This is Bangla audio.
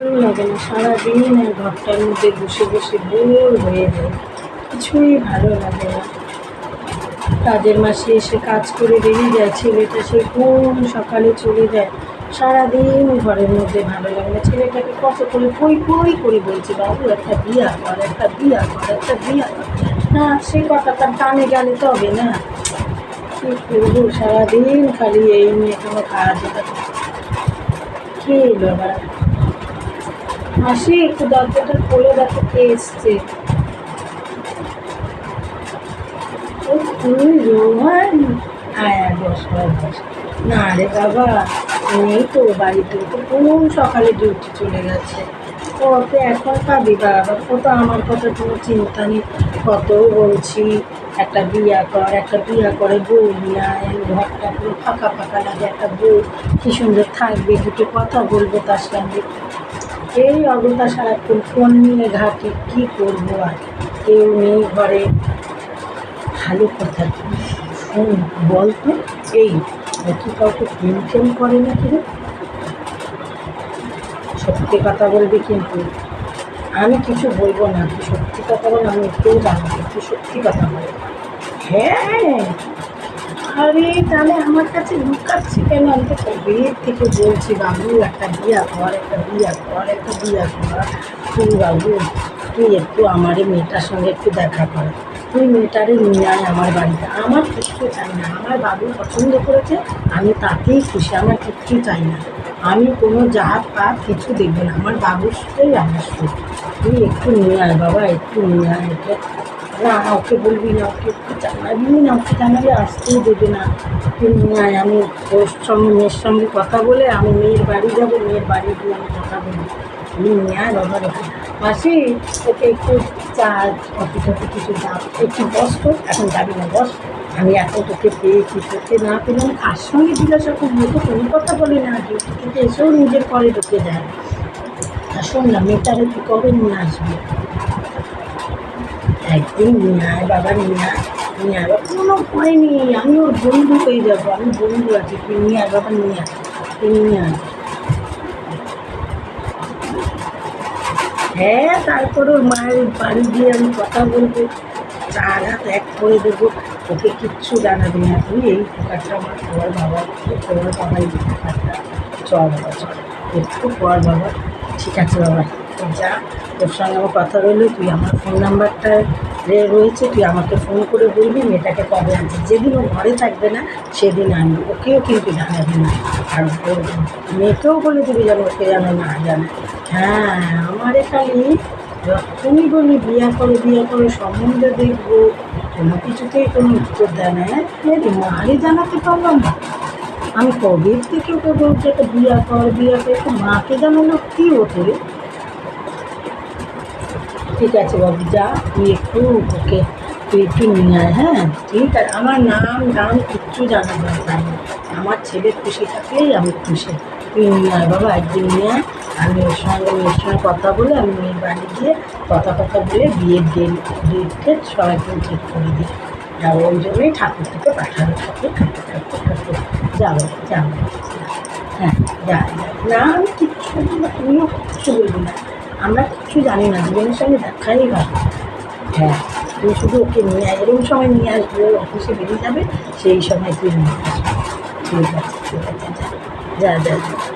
ভালো লাগে না, সারাদিন আর ঘরটার মধ্যে বসে বসে বোর হয়ে যায়, কিছুই ভালো লাগে না। কাজের মাসে এসে কাজ করে বেরিয়ে যায়, ছেলেটা সে কোন সকালে চলে যায়, সারাদিন ঘরের মধ্যে ভালো লাগে না। ছেলেটাকে কত করে পই পই করে বলছি, বাবু একটা বিয়া কর, একটা বিয়া কর, একটা বিয়া কর। না, সে কথা তার কানে গেলে তবে না, কী করবো, সারাদিন খালি এই নিয়ে কোনো কাজ। কে এলো আবার? মাসি একটু দরজাটা খুলে দেখো কে এসছে। ও তুই রোহান, আয় বস বস। না রে বাবা, নেই তো বাড়িতে, তো কোন সকালে ডিউটি চলে গেছে। ও ওকে এখন পাবি বাবা, ও তো আমার কথা কোনো চিন্তা নেই। কত বলছি একটা বিয়া কর, একটা বিয়া করে বউ নিয়ে আয়, ঘরটা পুরো ফাঁকা ফাঁকা লাগে, একটা বউ কি সুন্দর থাকবে, দুটো কথা বলবো তার সঙ্গে। এই অবস্থা, সারাক্ষণ ফোন নিয়ে ঘাঁটি, কী করবো আর, কেউ নেই ঘরে। ভালো কথা, ফোন বলতো, এই কি কাউকে ফোন ফোন করে না কি? সত্যি কথা বলবি কিন্তু, আমি কিছু বলবো না, তুই সত্যি কথা বল, আমি কেউ জানবো, তুই সত্যি কথা বল। হ্যাঁ, আরে তাহলে আমার কাছে লুকাচ্ছি কেন? আমি তো কবের থেকে বলছি, বাবু একটা বিয়া কর, একটা বিয়া কর, একটা বিয়া কর। তুই বাবু, তুই একটু আমার এই মেয়েটার সঙ্গে একটু দেখা কর, তুই মেয়েটারে নিয়ে আয় আমার বাড়িতে। আমার কিচ্ছু চাই না, আমার বাবু পছন্দ করেছে, আমি তাতেই খুশি, আমার কিচ্ছু চাই না। আমি কোনো জাত পাত কিছু দেখবো না, আমার বাবুর সাথেই আমার সুখ। তুই একটু নিয়ে আয় বাবা, একটু নিয়ে আয় ওকে। না ওকে বলবি না, ওকে একটু জানাবি না, ওকে জানালে আসতেই দেবে না। তুই নিয়ে আয়, আমি ওর সঙ্গে, মেয়ের সঙ্গে কথা বলে আমি মেয়ের বাড়ি যাবো, মেয়ের বাড়ি গিয়ে আমি কথা বলবো। তুমি নিয়ে আয় বাবা রেখে। মাসি, ওকে একটু চা কফি টফি কিছু দাও, একটু বস তো, এখন যাবি না বস। আমি এখন তোকে পেয়েছি, তোকে না পেলে আমি কার সঙ্গে জিজ্ঞাসা করবো? তো কোনো কথা বলে না, ডিউটি থেকে এসেও নিজের ঘরে ঢুকে যায়। আর শোন না, মেয়েটারে কী করে নিয়ে আসবি? একদিন নিয়ে আয় বাবা, নিয়ে আয়, নিয়ে আয় বাবা, কোনো ভয় নেই, আমি ওর বন্ধু হয়ে যাবো, আমি বন্ধু আছি, তুই নিয়ে আয় বাবা, নিয়ে আয়, তুই নিয়ে আয়। হ্যাঁ, তারপর ওর মায়ের বাড়ি গিয়ে আমি কথা বলবো, চার হাত এক করে দেবো, ওকে কিচ্ছু জানাবি না, তুই এই পোকারটা আমার তোমার বাবা, তোমার বাবা এই পোকারটা। চল বাবা চল, একটু পর বাবা। ঠিক আছে বাবা, যা, তোর সঙ্গে আমার কথা রইলো, তুই আমার ফোন নাম্বারটা রয়েছে, তুই আমাকে ফোন করে বলবি মেয়েটাকে কবে আনছিস। যেদিন ও ঘরে থাকবে না সেদিন আনবি, ওকেও কিন্তু জানাবি না। আর ওর মেয়েকেও বলে দিবি যেন ওকে যেন না জানে। হ্যাঁ, আমারে খালি যখনই বলি বিয়া করে, বিয়া করে সম্বন্ধে দেখবো, কোনো কিছুতেই কোনো উত্তর দেয় না। মারে জানাতে পারলাম না, আমি কবে থেকে ওকে বলছি একটা বিয়া কর, বিয়া করে, একটু মাকে জানালো কী ওঠে। ঠিক আছে বাবু, যা, তুই একটু ওকে, তুই একটু নিয়ে আয়। হ্যাঁ ঠিক আছে, আমার নাম গান কিচ্ছু জানার দরকার নেই, আমার ছেলের খুশি থাকলেই আমি খুশি। তুই নিয়ে আয় বাবা, একদিন নিয়ে আয়, আমি ওর সঙ্গে, মেয়ের সঙ্গে কথা বলে, আমি মেয়ের বাড়ি গিয়ে কথা বলে বিয়ের ডেট সবাইকে ঠিক করে দিই। আর ওই জন্যই ঠাকুর থেকে পাঠানো, ঠাকুর ঠাকুর ঠাকুর ঠাকুর। যাবো যাবো, হ্যাঁ যা যা। না আমি কিচ্ছু বলবো না, তুমিও কিচ্ছু বলবি না, আমরা কিচ্ছু জানি না, জীবনের সঙ্গে দেখাই ভালো। হ্যাঁ, তুই শুধু ওকে নিয়ে আয়, এরকম সময় নিয়ে আসবে, অফিসে বেরিয়ে যাবে, সেই সময় তুই নিয়ে আসবি। ঠিক আছে ঠিক আছে, যা যা যা যা।